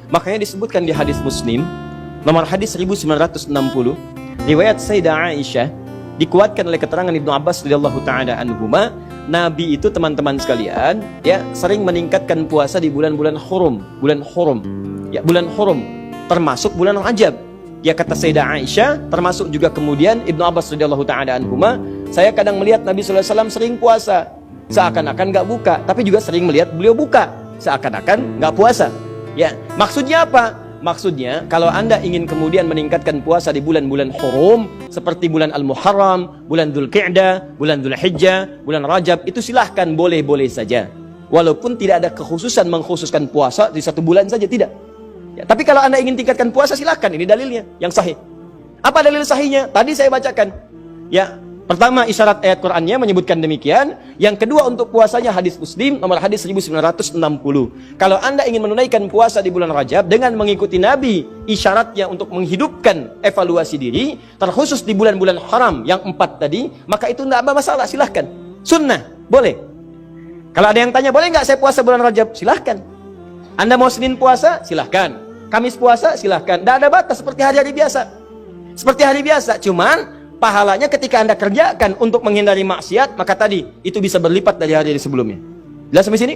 Makanya disebutkan di hadis Muslim, nomor hadis 1960, riwayat Sayyidah Aisyah, dikuatkan oleh keterangan Ibnu Abbas radhiyallahu taala anhuma, Nabi itu teman-teman sekalian ya sering meningkatkan puasa di bulan-bulan hurum, bulan hurum termasuk bulan Rajab. Ya kata Sayyidah Aisyah, termasuk juga kemudian Ibnu Abbas radhiyallahu taala anhuma, saya kadang melihat Nabi sallallahu alaihi wasallam sering puasa, seakan-akan nggak buka, tapi juga sering melihat beliau buka, seakan-akan nggak puasa. Ya, maksudnya apa? Maksudnya, kalau Anda ingin kemudian meningkatkan puasa di bulan-bulan hurum, seperti bulan Al-Muharram, bulan Dzulqa'dah, bulan Dzulhijjah, bulan Rajab, itu silahkan, boleh-boleh saja. Walaupun tidak ada kekhususan mengkhususkan puasa di satu bulan saja, tidak. Ya, tapi kalau Anda ingin tingkatkan puasa, silahkan, ini dalilnya, yang sahih. Apa dalil sahihnya? Tadi saya bacakan. Ya, pertama, isyarat ayat Qur'annya menyebutkan demikian. Yang kedua, untuk puasanya hadis Muslim nomor hadis 1960. Kalau Anda ingin menunaikan puasa di bulan Rajab dengan mengikuti Nabi, isyaratnya untuk menghidupkan evaluasi diri, terkhusus di bulan-bulan haram yang 4 tadi, maka itu tidak ada masalah, silahkan. Sunnah, boleh. Kalau ada yang tanya, boleh nggak saya puasa bulan Rajab? Silahkan. Anda mau Senin puasa? Silahkan. Kamis puasa? Silahkan. Tidak ada batas, seperti hari-hari biasa. Seperti hari biasa, cuman pahalanya ketika Anda kerjakan untuk menghindari maksiat, maka tadi itu bisa berlipat dari hari sebelumnya. Jelas sampai sini?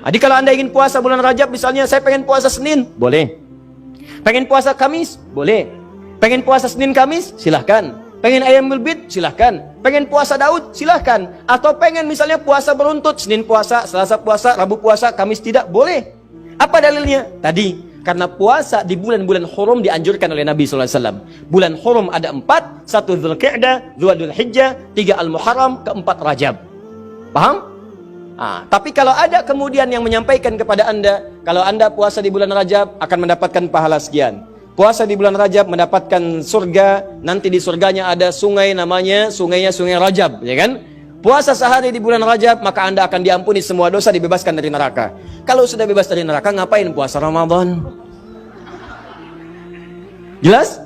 Jadi kalau Anda ingin puasa bulan Rajab, misalnya saya pengen puasa Senin, boleh. Pengen puasa Kamis, boleh. Pengen puasa Senin Kamis, silahkan. Pengen Ayyamul Bid, silahkan. Pengen puasa Daud, silahkan. Atau pengen misalnya puasa beruntut, Senin puasa, Selasa puasa, Rabu puasa, Kamis tidak, boleh. Apa dalilnya? Tadi. Karena puasa di bulan-bulan hurum dianjurkan oleh Nabi SAW. Bulan hurum ada 4, 1 Dzulqa'dah, 2 Dzulhijjah, 3 Al-Muharram, 4 Rajab. Paham? Tapi kalau ada kemudian yang menyampaikan kepada Anda, kalau Anda puasa di bulan Rajab akan mendapatkan pahala sekian. Puasa di bulan Rajab mendapatkan surga, nanti di surganya ada sungai namanya, sungainya Sungai Rajab, ya kan? Puasa sehari di bulan Rajab, maka Anda akan diampuni semua dosa, dibebaskan dari neraka. Kalau sudah bebas dari neraka, ngapain puasa Ramadan? Jelas?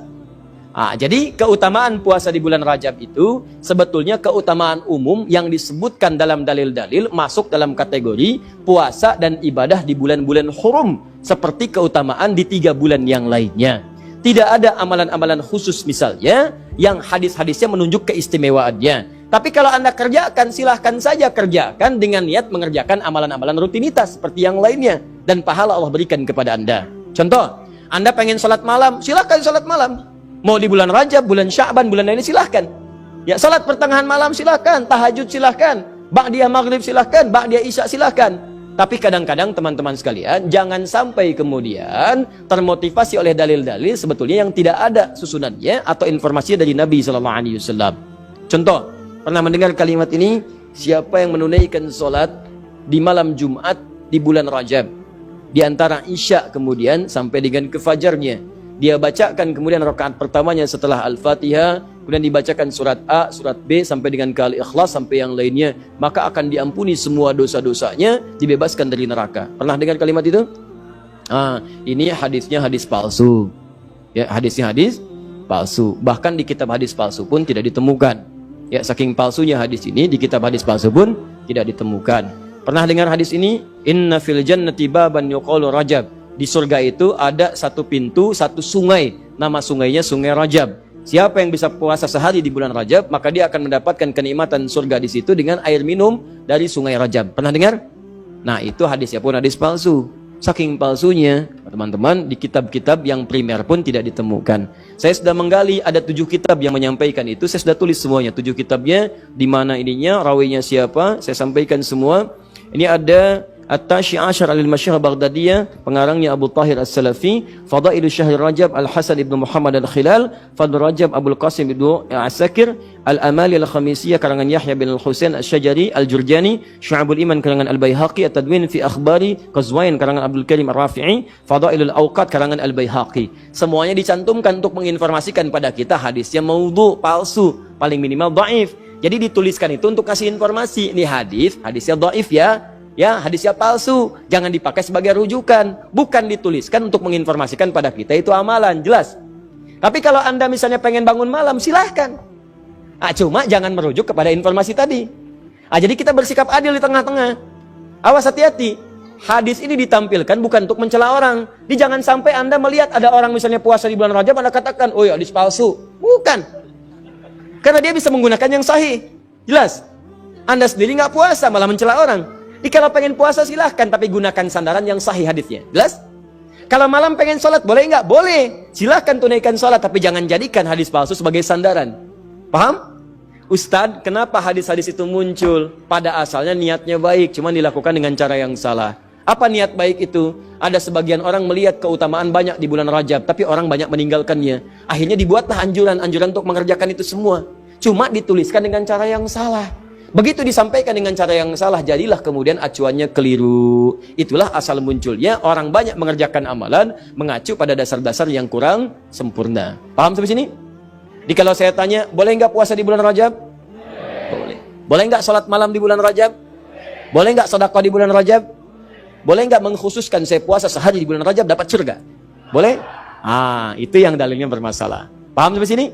Jadi keutamaan puasa di bulan Rajab itu sebetulnya keutamaan umum yang disebutkan dalam dalil-dalil masuk dalam kategori puasa dan ibadah di bulan-bulan hurum, seperti keutamaan di 3 bulan yang lainnya. Tidak ada amalan-amalan khusus misalnya yang hadis-hadisnya menunjuk keistimewaannya. Tapi kalau Anda kerjakan, silahkan saja kerjakan dengan niat mengerjakan amalan-amalan rutinitas seperti yang lainnya. Dan pahala Allah berikan kepada Anda. Contoh, Anda pengen salat malam, silahkan salat malam. Mau di bulan Rajab, bulan Sya'ban, bulan lainnya silahkan. Ya, salat pertengahan malam silahkan, tahajud silahkan, ba'diyah maghrib silahkan, ba'diyah isya silahkan. Tapi kadang-kadang teman-teman sekalian, jangan sampai kemudian termotivasi oleh dalil-dalil sebetulnya yang tidak ada susunannya atau informasinya dari Nabi SAW. Contoh, pernah mendengar kalimat ini? Siapa yang menunaikan sholat di malam Jumat di bulan Rajab, di antara isya kemudian sampai dengan ke fajarnya, dia bacakan kemudian rakaat pertamanya setelah Al-Fatihah, kemudian dibacakan surat A, surat B sampai dengan ke Al-Ikhlas sampai yang lainnya, maka akan diampuni semua dosa-dosanya, dibebaskan dari neraka. Pernah dengar kalimat itu? Ini hadisnya hadis palsu. Ya, hadisnya hadis palsu. Bahkan di kitab hadis palsu pun tidak ditemukan. Ya, saking palsunya hadis ini, di kitab hadis palsu pun tidak ditemukan. Pernah dengar hadis ini? Inna fil jannati baban yuqalu Rajab. Di surga itu ada satu pintu, satu sungai. Nama sungainya Sungai Rajab. Siapa yang bisa puasa sehari di bulan Rajab, maka dia akan mendapatkan kenikmatan surga di situ dengan air minum dari Sungai Rajab. Pernah dengar? Nah, itu hadisnya pun hadis palsu. Saking palsunya, teman-teman, di kitab-kitab yang primer pun tidak ditemukan. Saya sudah menggali, ada 7 kitab yang menyampaikan itu. Saya sudah tulis semuanya, 7 kitabnya, di mana ininya, rawinya siapa, saya sampaikan semua. Ini ada At-Tashi Ashar al-Masyhur Baghdadiyah, pengarangnya Abu Tahir As-Salafi, Fadailu Syahr Rajab Al-Hasan ibn Muhammad Al-Khilal, Fadl Rajab Abdul Qasim ibn Asakir, Al-Amali Al-Khamisiyah karangan Yahya bin Al-Husain Al-Syajari Al-Jurjani, Syu'abul Iman karangan Al-Baihaqi, At-Tadwin fi Akhbari Qazwain karangan Abdul Karim Ar-Rafi'i, Fadailul Awqat karangan Al-Baihaqi. Semuanya dicantumkan untuk menginformasikan pada kita hadisnya maudhu, palsu, paling minimal dhaif. Jadi dituliskan itu untuk kasih informasi, ini hadisnya dhaif ya. Ya, hadisnya palsu, jangan dipakai sebagai rujukan. Bukan dituliskan untuk menginformasikan pada kita itu amalan, jelas. Tapi kalau Anda misalnya pengen bangun malam, silahkan. Cuma jangan merujuk kepada informasi tadi. Jadi kita bersikap adil di tengah-tengah. Awas, hati-hati. hadis ini ditampilkan bukan untuk mencela orang. Jangan sampai Anda melihat ada orang misalnya puasa di bulan Rajab, Anda katakan, oh ya hadis palsu. Bukan. Karena dia bisa menggunakan yang sahih. Jelas. Anda sendiri nggak puasa, malah mencela orang. Kalau pengen puasa silahkan, tapi gunakan sandaran yang sahih hadisnya. Jelas? Kalau malam pengen sholat, boleh nggak? Boleh. Silahkan tunaikan sholat, tapi jangan jadikan hadis palsu sebagai sandaran. Paham? Ustadz, kenapa hadis-hadis itu muncul? Pada asalnya niatnya baik, cuma dilakukan dengan cara yang salah. Apa niat baik itu? Ada sebagian orang melihat keutamaan banyak di bulan Rajab, tapi orang banyak meninggalkannya. Akhirnya dibuatlah anjuran-anjuran untuk mengerjakan itu semua. Cuma dituliskan dengan cara yang salah. Begitu disampaikan dengan cara yang salah, jadilah kemudian acuannya keliru. Itulah asal munculnya orang banyak mengerjakan amalan mengacu pada dasar-dasar yang kurang sempurna. Paham sampai sini? Jadi kalau saya tanya, boleh nggak puasa di bulan Rajab? Boleh. Boleh nggak sholat malam di bulan Rajab? Boleh nggak sedekah di bulan Rajab? Boleh nggak mengkhususkan saya puasa sehari di bulan Rajab dapat surga? Boleh? Itu yang dalilnya bermasalah. Paham sampai sini?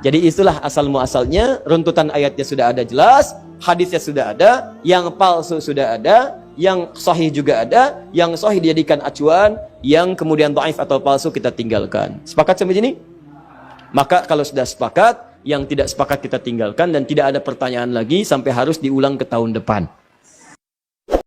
Jadi itulah asal muasalnya, runtutan ayatnya sudah ada jelas, hadisnya sudah ada, yang palsu sudah ada, yang sahih juga ada, yang sahih dijadikan acuan, yang kemudian dhaif atau palsu kita tinggalkan. Sepakat sampai sini? Maka kalau sudah sepakat, yang tidak sepakat kita tinggalkan dan tidak ada pertanyaan lagi sampai harus diulang ke tahun depan.